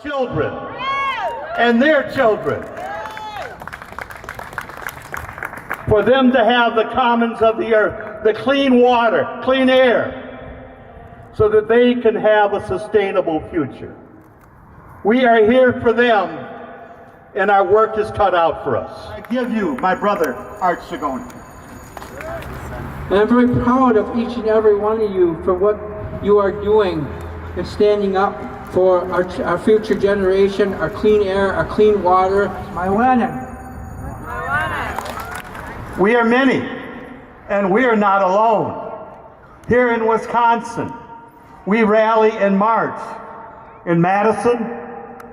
children and their children. For them to have the commons of the earth, the clean water, clean air, so that they can have a sustainable future. We are here for them, and our work is cut out for us. I give you my brother, Art Sagoni. And I'm very proud of each and every one of you for what you are doing and standing up for our future generation, our clean air, our clean water. We are many, and we are not alone. Here in Wisconsin, we rally and march. In Madison,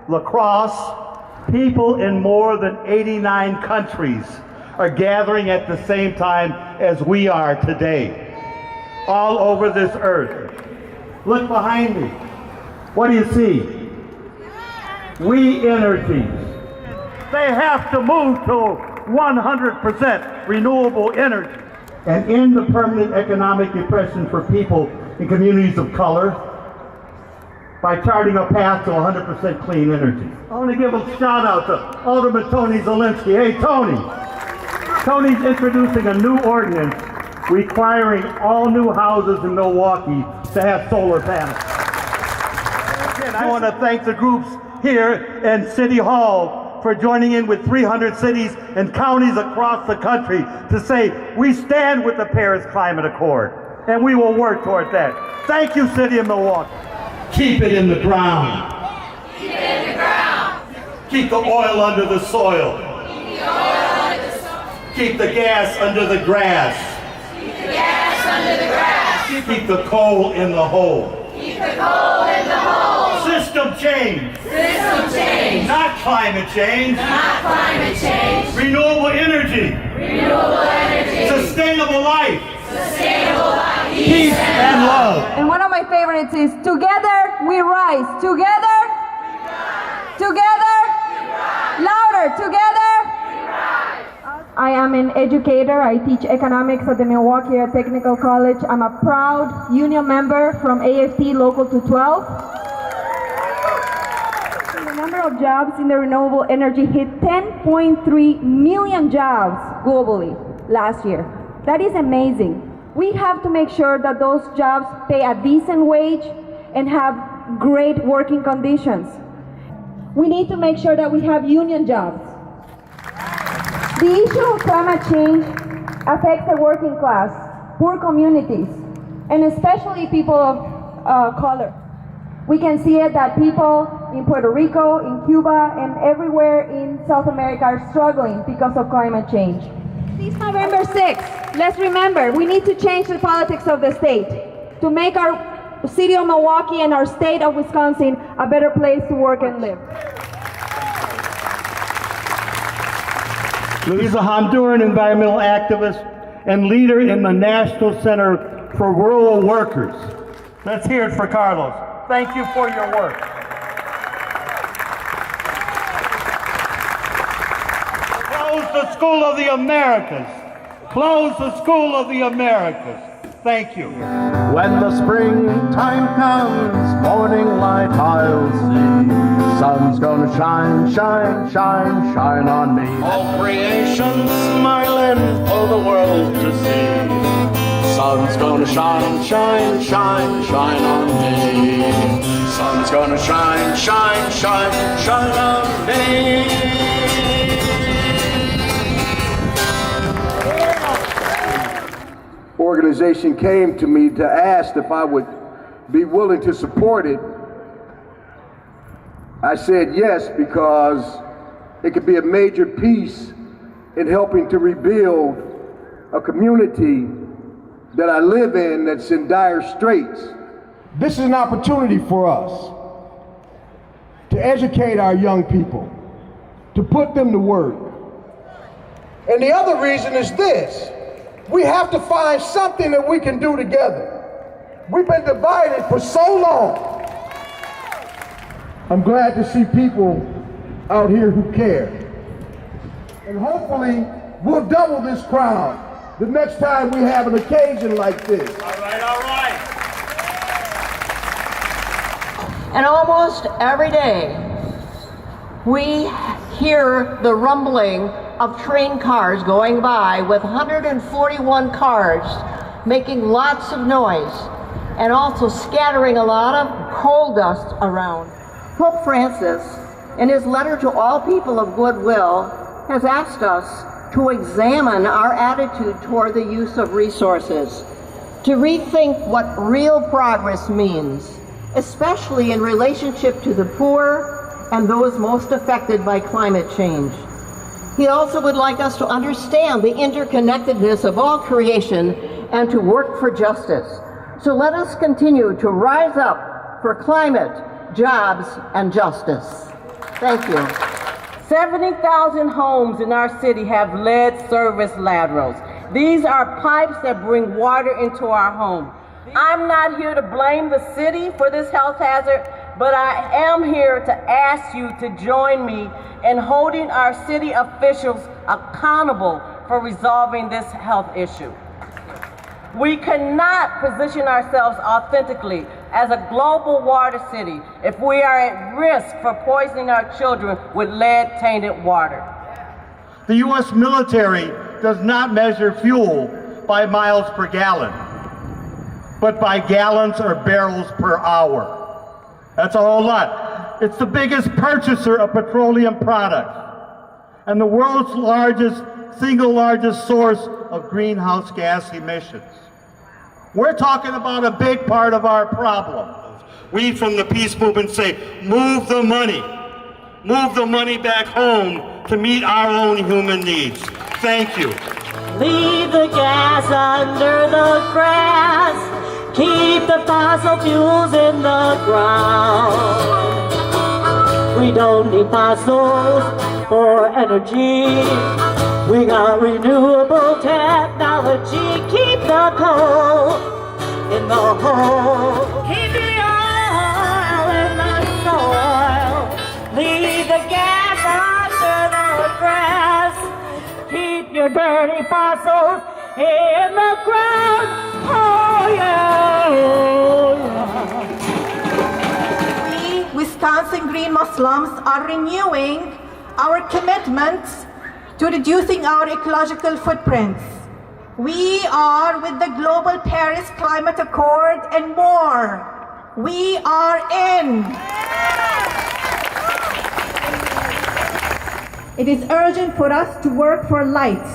La Crosse, people in more than 89 countries are gathering at the same time as we are today, all over this earth. Look behind me. What do you see? We energies. They have to move to 100% renewable energy and end the permanent economic depression for people in communities of color by charting a path to 100% clean energy. I want to give a shout out to Alderman Tony Zielinski. Hey Tony! Tony's introducing a new ordinance requiring all new houses in Milwaukee to have solar panels. Again, I want to thank the groups here in City Hall for joining in with 300 cities and counties across the country to say we stand with the Paris Climate Accord, and we will work toward that. Thank you, City of Milwaukee. Keep it in the ground. Keep it in the ground. Keep the oil under the soil. Keep the oil under the soil. Keep the gas under the grass. Keep the gas under the grass. Keep the coal in the hole. Keep the coal in the hole. System change. System change. Not climate change. Not climate change. Renewable energy. Renewable energy. Sustainable life. Sustainable life. Peace and love. And one of my favorites is Together We Rise. Together. We rise. Together. We rise. Louder. Together. We rise. I am an educator. I teach economics at the Milwaukee Technical College. I'm a proud union member from AFT Local 212. The number of jobs in the renewable energy hit 10.3 million jobs globally last year. That is amazing. We have to make sure that those jobs pay a decent wage and have great working conditions. We need to make sure that we have union jobs. The issue of climate change affects the working class, poor communities, and especially people of color. We can see it that people in Puerto Rico, in Cuba, and everywhere in South America are struggling because of climate change. This November 6th, let's remember, we need to change the politics of the state to make our city of Milwaukee and our state of Wisconsin a better place to work and live. He's a Honduran environmental activist and leader in the National Center for Rural Workers. Let's hear it for Carlos. Thank you for your work. Close the School of the Americas. Close the School of the Americas. Thank you. When the springtime comes, morning light I'll see. Sun's gonna shine, shine, shine, shine on me. All creation smiling for the world to see. Sun's gonna shine, shine, shine, shine on me. Sun's gonna shine, shine, shine, shine on me. Organization came to me to ask if I would be willing to support it. I said yes, because it could be a major piece in helping to rebuild a community that I live in that's in dire straits. This is an opportunity for us to educate our young people, to put them to work. And the other reason is this: we have to find something that we can do together. We've been divided for so long. I'm glad to see people out here who care. And hopefully we'll double this crowd the next time we have an occasion like this. All right, all right. And almost every day, We hear the rumbling of train cars going by with 141 cars making lots of noise and also scattering a lot of coal dust around. Pope Francis, in his letter to all people of goodwill, has asked us to examine our attitude toward the use of resources, to rethink what real progress means, especially in relationship to the poor and those most affected by climate change. He also would like us to understand the interconnectedness of all creation and to work for justice. So let us continue to rise up for climate, jobs, and justice. Thank you. 70,000 homes in our city have lead service laterals. These are pipes that bring water into our home. I'm not here to blame the city for this health hazard, but I am here to ask you to join me in holding our city officials accountable for resolving this health issue. We cannot position ourselves authentically as a global water city if we are at risk for poisoning our children with lead-tainted water. The U.S. military does not measure fuel by miles per gallon, but by gallons or barrels per hour. That's a whole lot. It's the biggest purchaser of petroleum products and the world's single largest source of greenhouse gas emissions. We're talking about a big part of our problem. We from the peace movement say, move the money back home to meet our own human needs. Thank you. Leave the gas under the grass. Keep the fossil fuels in the ground. We don't need fossils for energy. We got renewable technology. Keep the coal in the hole. Keep the oil in the soil. Leave the gas under the grass. Keep your dirty fossils in the ground. Oh yeah, oh yeah. We, Wisconsin Green Muslims, are renewing our commitments to reducing our ecological footprints. We are with the Global Paris Climate Accord and more. We are in. It is urgent for us to work for light,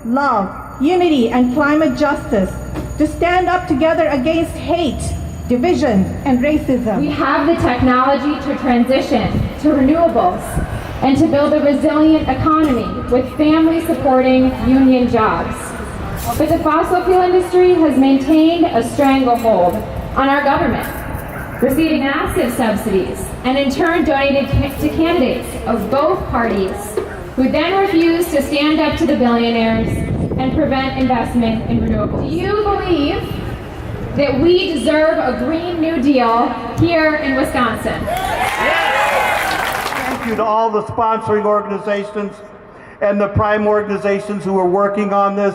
love, unity, and climate justice, to stand up together against hate, division, and racism. We have the technology to transition to renewables and to build a resilient economy with family-supporting union jobs. But the fossil fuel industry has maintained a stranglehold on our government, receiving massive subsidies and in turn donated to candidates of both parties who then refuse to stand up to the billionaires and prevent investment in renewables. Do you believe that we deserve a Green New Deal here in Wisconsin? Thank you to all the sponsoring organizations and the prime organizations who are working on this,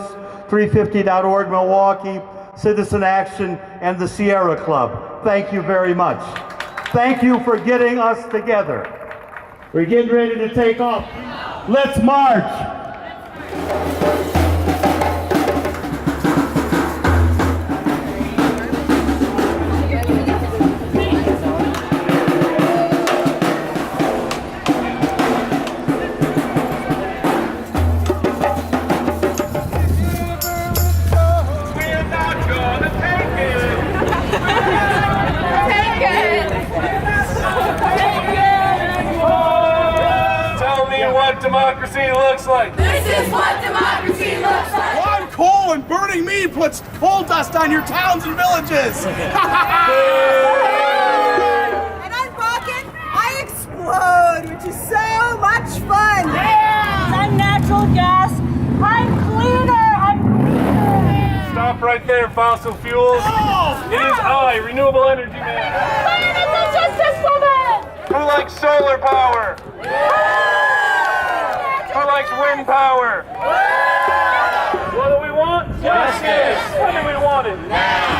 350.org Milwaukee, Citizen Action, and the Sierra Club. Thank you very much. Thank you for getting us together. We're getting ready to take off. Let's march. Democracy looks like. This is what democracy looks like. One coal and burning meat puts coal dust on your towns and villages. And I'm rocking, I explode, which is so much fun. Yeah. I'm natural gas. I'm cleaner. Stop right there, fossil fuels. Oh, it is I, renewable energy man. Climate justice woman. Who likes solar power? Who likes wind power? What do we want? Justice! When do we want it? Now!